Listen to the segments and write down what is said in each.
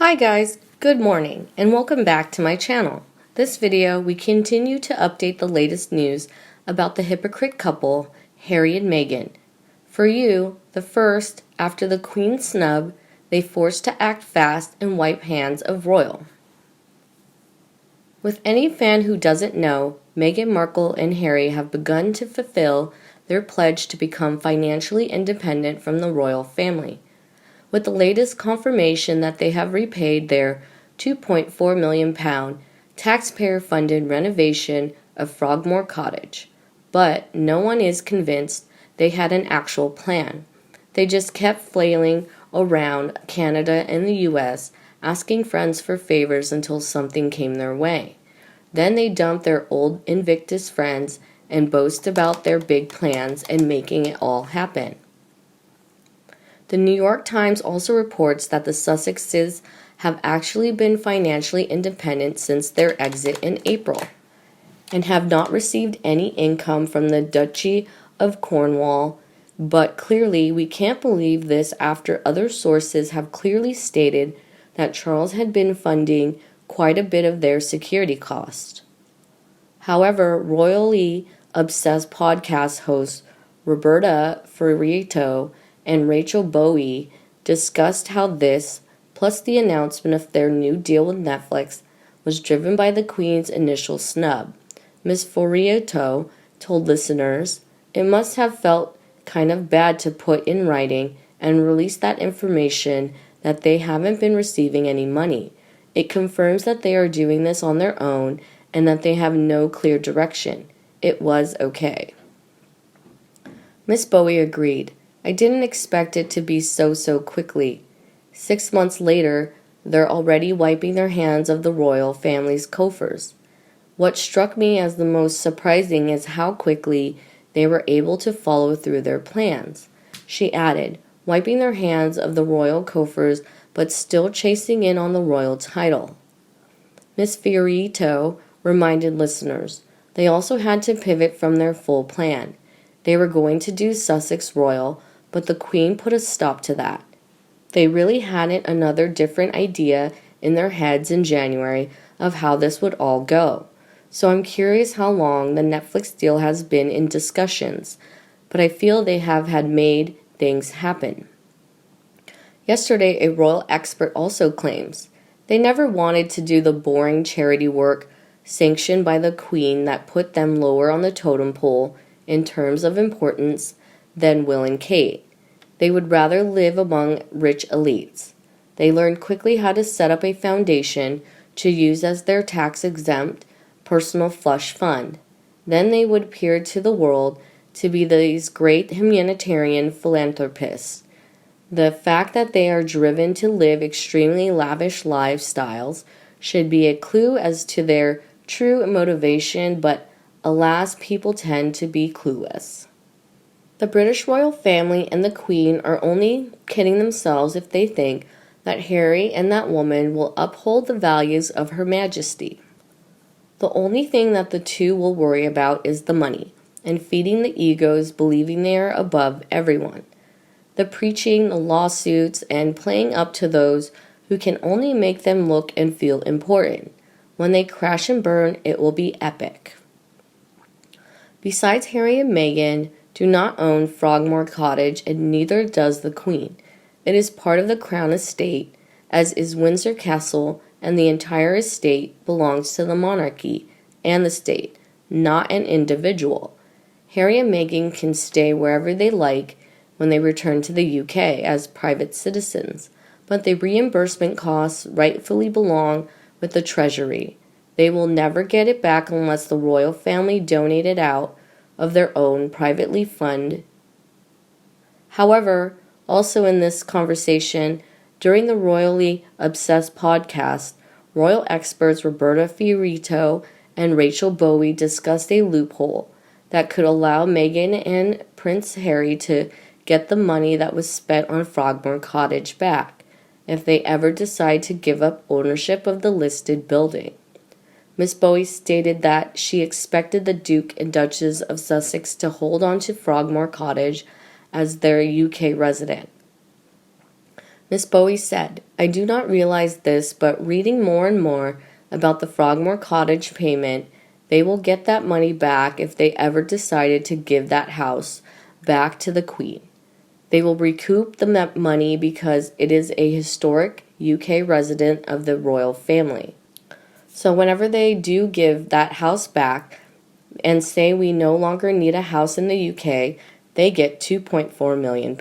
Hi guys, good morning and welcome back to my channel. This video we continue to update the latest news about the hypocrite couple, Harry and Meghan. For you, the first, after the Queen's snub, they forced to act fast and wipe hands of royal. With any fan who doesn't know, Meghan Markle and Harry have begun to fulfill their pledge to become financially independent from the royal family, with the latest confirmation that they have repaid their £2.4 million taxpayer-funded renovation of Frogmore Cottage. But no one is convinced they had an actual plan. They just kept flailing around Canada and the US, asking friends for favors until something came their way. Then they dumped their old Invictus friends and boast about their big plans and making it all happen. The New York Times also reports that the Sussexes have actually been financially independent since their exit in April, and have not received any income from the Duchy of Cornwall, but clearly we can't believe this after other sources have clearly stated that Charles had been funding quite a bit of their security cost. However, royally obsessed podcast hosts Roberta Fiorito and Rachel Bowie discussed how this, plus the announcement of their new deal with Netflix, was driven by the Queen's initial snub. Ms. Fiorito told listeners, "It must have felt kind of bad to put in writing and release that information that they haven't been receiving any money. It confirms that they are doing this on their own and that they have no clear direction. It was okay." Ms. Bowie agreed. "I didn't expect it to be so quickly. 6 months later, they're already wiping their hands of the royal family's coffers. What struck me as the most surprising is how quickly they were able to follow through their plans." She added, "Wiping their hands of the royal coffers but still chasing in on the royal title." Ms. Fiorito reminded listeners they also had to pivot from their full plan. They were going to do Sussex Royal, but the Queen put a stop to that. They really hadn't another different idea in their heads in January of how this would all go. So I'm curious how long the Netflix deal has been in discussions, but I feel they have had made things happen. Yesterday, a royal expert also claims they never wanted to do the boring charity work sanctioned by the Queen that put them lower on the totem pole in terms of importance than Will and Kate. They would rather live among rich elites. They learned quickly how to set up a foundation to use as their tax-exempt personal flush fund. Then they would appear to the world to be these great humanitarian philanthropists. The fact that they are driven to live extremely lavish lifestyles should be a clue as to their true motivation, but alas, people tend to be clueless. The British royal family and the Queen are only kidding themselves if they think that Harry and that woman will uphold the values of Her Majesty. The only thing that the two will worry about is the money, and feeding the egos believing they are above everyone. The preaching, the lawsuits, and playing up to those who can only make them look and feel important. When they crash and burn, it will be epic. Besides, Harry and Meghan do not own Frogmore Cottage, and neither does the Queen. It is part of the Crown estate, as is Windsor Castle, and the entire estate belongs to the monarchy and the state, not an individual. Harry and Meghan can stay wherever they like when they return to the UK as private citizens, but the reimbursement costs rightfully belong with the Treasury. They will never get it back unless the royal family donate it out of their own privately fund. However, also in this conversation, during the Royally Obsessed podcast, royal experts Roberta Fiorito and Rachel Bowie discussed a loophole that could allow Meghan and Prince Harry to get the money that was spent on Frogmore Cottage back if they ever decide to give up ownership of the listed building. Miss Bowie stated that she expected the Duke and Duchess of Sussex to hold on to Frogmore Cottage as their UK resident. Miss Bowie said, "I do not realize this, but reading more and more about the Frogmore Cottage payment, they will get that money back if they ever decided to give that house back to the Queen. They will recoup the money because it is a historic UK resident of the royal family. So whenever they do give that house back and say we no longer need a house in the UK, they get £2.4 million.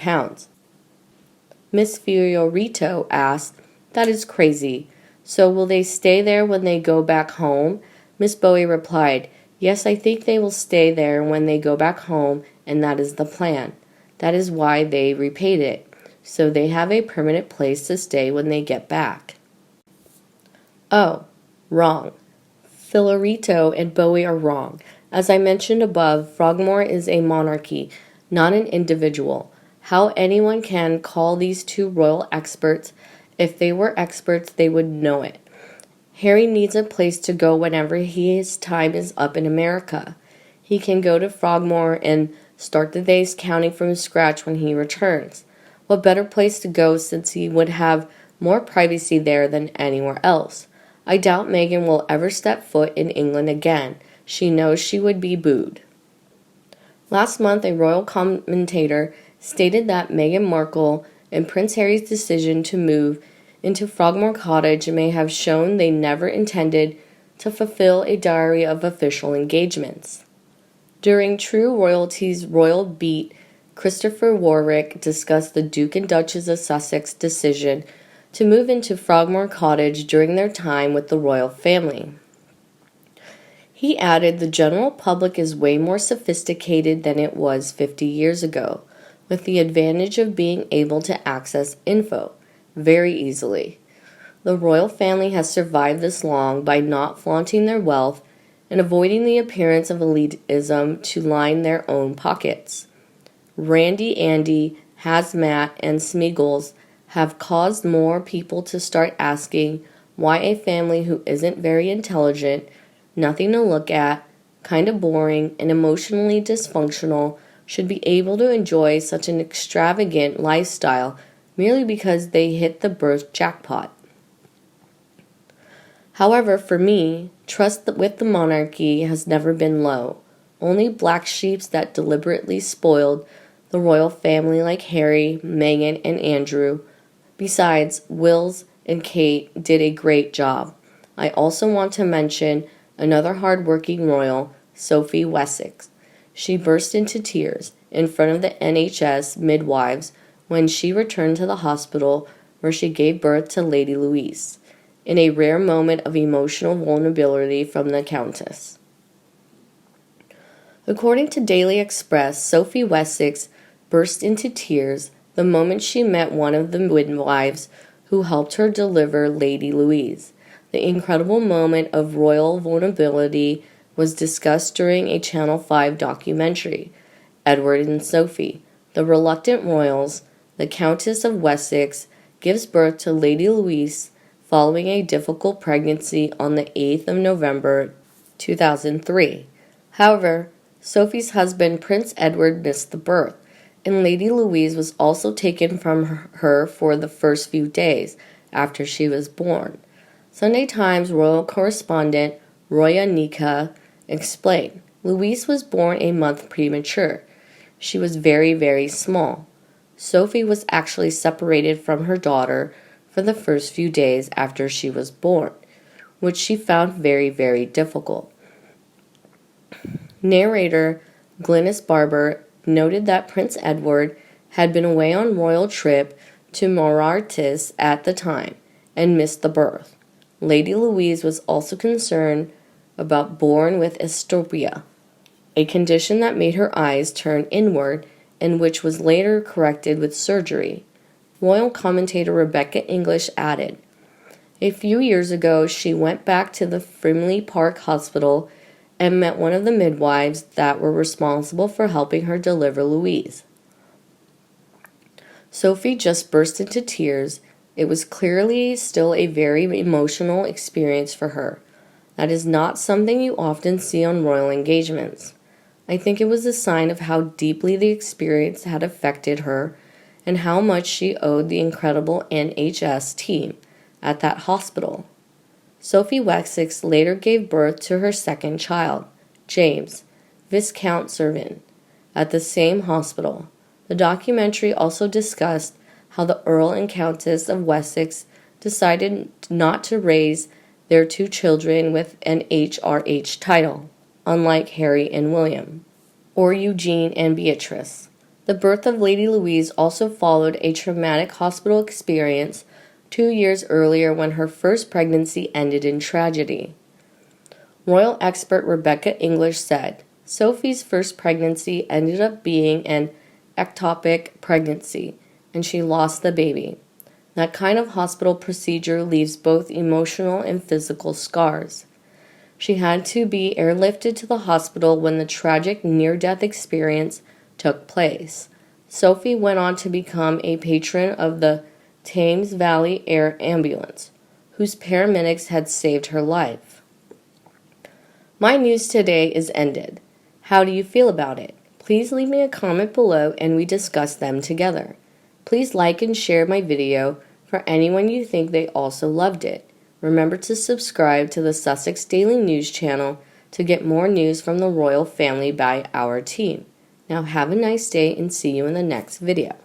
Miss Fiorito asked, "That is crazy. So will they stay there when they go back home?" Miss Bowie replied, "Yes, I think they will stay there when they go back home, and that is the plan. That is why they repaid it, so they have a permanent place to stay when they get back." Oh, wrong. Fiorito and Bowie are wrong. As I mentioned above, Frogmore is a monarchy, not an individual. How anyone can call these two royal experts, if they were experts, they would know it. Harry needs a place to go whenever his time is up in America. He can go to Frogmore and start the days counting from scratch when he returns. What better place to go since he would have more privacy there than anywhere else? I doubt Meghan will ever step foot in England again. She knows she would be booed. Last month, a royal commentator stated that Meghan Markle and Prince Harry's decision to move into Frogmore Cottage may have shown they never intended to fulfill a diary of official engagements. During True Royalty's Royal Beat, Christopher Warwick discussed the Duke and Duchess of Sussex decision to move into Frogmore Cottage during their time with the royal family. He added, "The general public is way more sophisticated than it was 50 years ago, with the advantage of being able to access info very easily. The royal family has survived this long by not flaunting their wealth and avoiding the appearance of elitism to line their own pockets. Randy Andy, Hazmat, and Smeagol's have caused more people to start asking why a family who isn't very intelligent, nothing to look at, kind of boring, and emotionally dysfunctional should be able to enjoy such an extravagant lifestyle merely because they hit the birth jackpot. However, for me, trust with the monarchy has never been low. Only black sheeps that deliberately spoiled the royal family like Harry, Meghan, and Andrew. Besides, Wills and Kate did a great job. I also want to mention another hard-working royal, Sophie Wessex. She burst into tears in front of the NHS midwives when she returned to the hospital where she gave birth to Lady Louise, in a rare moment of emotional vulnerability from the Countess. According to Daily Express, Sophie Wessex burst into tears the moment she met one of the midwives who helped her deliver Lady Louise. The incredible moment of royal vulnerability was discussed during a Channel 5 documentary, Edward and Sophie. The reluctant royals, the Countess of Wessex, gives birth to Lady Louise following a difficult pregnancy on the 8th of November 2003. However, Sophie's husband, Prince Edward, missed the birth, and Lady Louise was also taken from her for the first few days after she was born. Sunday Times royal correspondent Roya Nika explained, "Louise was born a month premature. She was very, very small. Sophie was actually separated from her daughter for the first few days after she was born, which she found very, very difficult." Narrator Glynis Barber noted that Prince Edward had been away on royal trip to Mauritius at the time and missed the birth. Lady Louise was also concerned about born with Estopia, a condition that made her eyes turn inward and which was later corrected with surgery. Royal commentator Rebecca English added, "A few years ago she went back to the Frimley Park Hospital and met one of the midwives that were responsible for helping her deliver Louise. Sophie just burst into tears. It was clearly still a very emotional experience for her. That is not something you often see on royal engagements. I think it was a sign of how deeply the experience had affected her and how much she owed the incredible NHS team at that hospital. Sophie Wessex later gave birth to her second child, James, Viscount Servin, at the same hospital. The documentary also discussed how the Earl and Countess of Wessex decided not to raise their two children with an HRH title, unlike Harry and William, or Eugene and Beatrice. The birth of Lady Louise also followed a traumatic hospital experience 2 years earlier when her first pregnancy ended in tragedy. Royal expert Rebecca English said, Sophie's first pregnancy ended up being an ectopic pregnancy, and she lost the baby. That kind of hospital procedure leaves both emotional and physical scars. She had to be airlifted to the hospital when the tragic near-death experience took place. Sophie went on to become a patron of the Thames Valley Air Ambulance, whose paramedics had saved her life. My news today is ended. How do you feel about it? Please leave me a comment below and we discuss them together. Please like and share my video for anyone you think they also loved it. Remember to subscribe to the Sussex Daily News channel to get more news from the royal family by our team. Now have a nice day and see you in the next video.